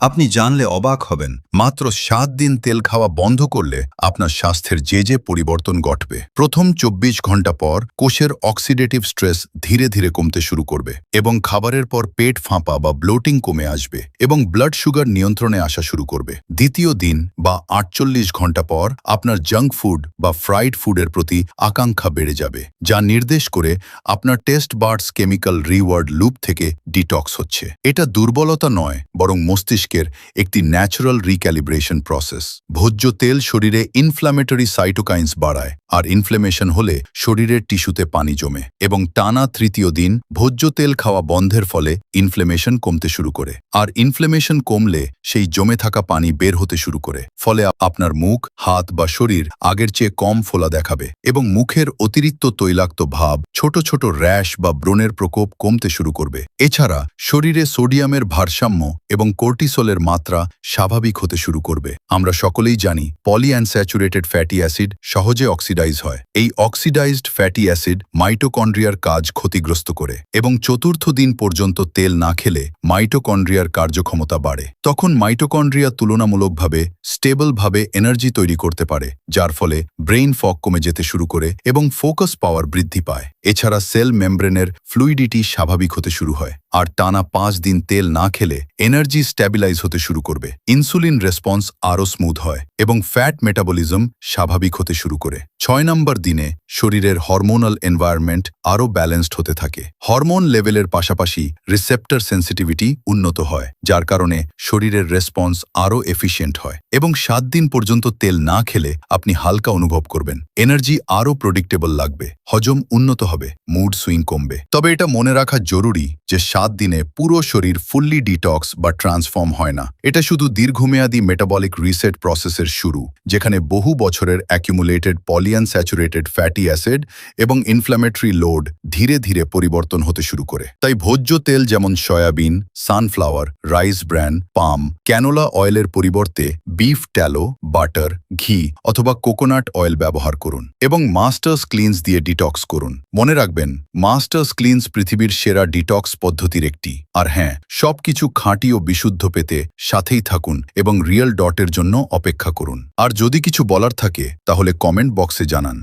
আপনি জানলে অবাক হবেন, মাত্র 7 দিন তেল খাওয়া বন্ধ করলে আপনার স্বাস্থ্যের যে পরিবর্তন ঘটবে। প্রথম 24 ঘন্টা পর কোষের অক্সিডেটিভ স্ট্রেস ধীরে ধীরে কমতে শুরু করবে এবং খাবারের পর পেট ফাঁপা বা ব্লোটিং কমে আসবে এবং ব্লাড সুগার নিয়ন্ত্রণে আসা শুরু করবে। দ্বিতীয় দিন বা 48 ঘন্টা পর আপনার জাঙ্ক ফুড বা ফ্রাইড ফুডের প্রতি আকাঙ্ক্ষা বেড়ে যাবে, যা নির্দেশ করে আপনার test birds chemical reward loop থেকে ডিটক্স হচ্ছে। এটা দুর্বলতা নয়, বরং মস্তিষ্কের একটি ন্যাচারাল রিক্যালিব্রেশন প্রসেস। ভোজ্য তেল শরীরে ইনফ্ল্যামেটরি সাইটোকাইন্স বাড়ায়, আর ইনফ্ল্যামেশন হলে শরীরের টিস্যুতে পানি জমে এবং টানা তৃতীয় দিন ভোজ্য তেল খাওয়া বন্ধের ফলে ইনফ্ল্যামেশন কমতে শুরু করে। আর ইনফ্ল্যামেশন কমলে সেই জমে থাকা পানি বের হতে শুরু করে, ফলে আপনার মুখ, হাত বা শরীর আগের চেয়ে কম ফোলা দেখাবে এবং মুখের অতিরিক্ত তৈলাক্ত ভাব, ছোট ছোট র্যাশ বা ব্রণের প্রকোপ কমতে শুরু করবে। এছাড়া শরীরে সোডিয়ামের ভারসাম্য এবং কর্টিসলের মাত্রা স্বাভাবিক হতে শুরু করবে। আমরা সকলেই জানি পলিআনস্যাচুরেটেড ফ্যাটি অ্যাসিড সহজে অক্সিডাইজ হয়। এই অক্সিডাইজড ফ্যাটি অ্যাসিড মাইটোকন্ড্রিয়ার কাজ ক্ষতিগ্রস্ত করে এবং চতুর্থ দিন পর্যন্ত তেল না খেলে মাইটোকন্ড্রিয়ার কার্যক্ষমতা বাড়ে। তখন মাইটোকন্ড্রিয়া তুলনামূলকভাবে স্টেবলভাবে এনার্জি তৈরি করতে পারে, যার ফলে ব্রেইন ফগ কমে যেতে শুরু করে এবং ফোকাস পাওয়ার বৃদ্ধি পায়। এছাড়া সেল মেমব্রেনের ফ্লুইডিটি স্বাভাবিক হতে শুরু হয়, আর টানা 5 দিন তেল না খেলে এনার্জি স্ট্যাবিলাইজ হতে শুরু করবে। ইনসুলিন রেসপন্স আরও স্মুথ হয় এবং ফ্যাট মেটাবলিজম স্বাভাবিক হতে শুরু করে। 6 নম্বর দিনে শরীরের হরমোনাল এনভায়রনমেন্ট আরও ব্যালেন্সড হতে থাকে। হরমোন লেভেলের পাশাপাশি রিসেপ্টর সেন্সিটিভিটি উন্নত হয়, যার কারণে শরীরের রেসপন্স আরও এফিশিয়েন্ট হয় এবং 7 দিন পর্যন্ত তেল না খেলে আপনি হালকা অনুভব করবেন। এনার্জি আরও প্রেডিক্টেবল লাগবে, হজম উন্নত হবে, মুড সুইং কমবে। তবে এটা মনে রাখা জরুরি যে 7 দিনে পুরো শরীর ফুললি ডিটক্স বা ট্রান্সফর্ম হয় না। এটা শুধু দীর্ঘমেয়াদী মেটাবলিক রিসেট প্রসেসের শুরু, যেখানে বহু বছরের অ্যাকিউমুলেটেড পলিআনস্যাচুরেটেড ফ্যাটি অ্যাসিড এবং ইনফ্ল্যামেটরি লোড ধীরে ধীরে পরিবর্তন হতে শুরু করে। তাই ভোজ্য তেল যেমন সয়াবিন, সানফ্লাওয়ার, রাইস ব্র্যান, পাম, ক্যানোলা অয়েলের পরিবর্তে বিফ ট্যালো, বাটার, ঘি অথবা কোকোনাট অয়েল ব্যবহার করুন এবং মাস্টার্স ক্লিনস দিয়ে ডিটক্স করুন। মনে রাখবেন, মাস্টার্স ক্লিনস পৃথিবীর সেরা ডিটক্স পদ্ধতির একটি। আর হ্যাঁ, সবকিছু খাঁটি ও বিশুদ্ধ পেতে সাথেই থাকুন এবং রিয়েল ডটের জন্য অপেক্ষা করুন। আর যদি কিছু বলার থাকে তাহলে কমেন্ট বক্সে জানান।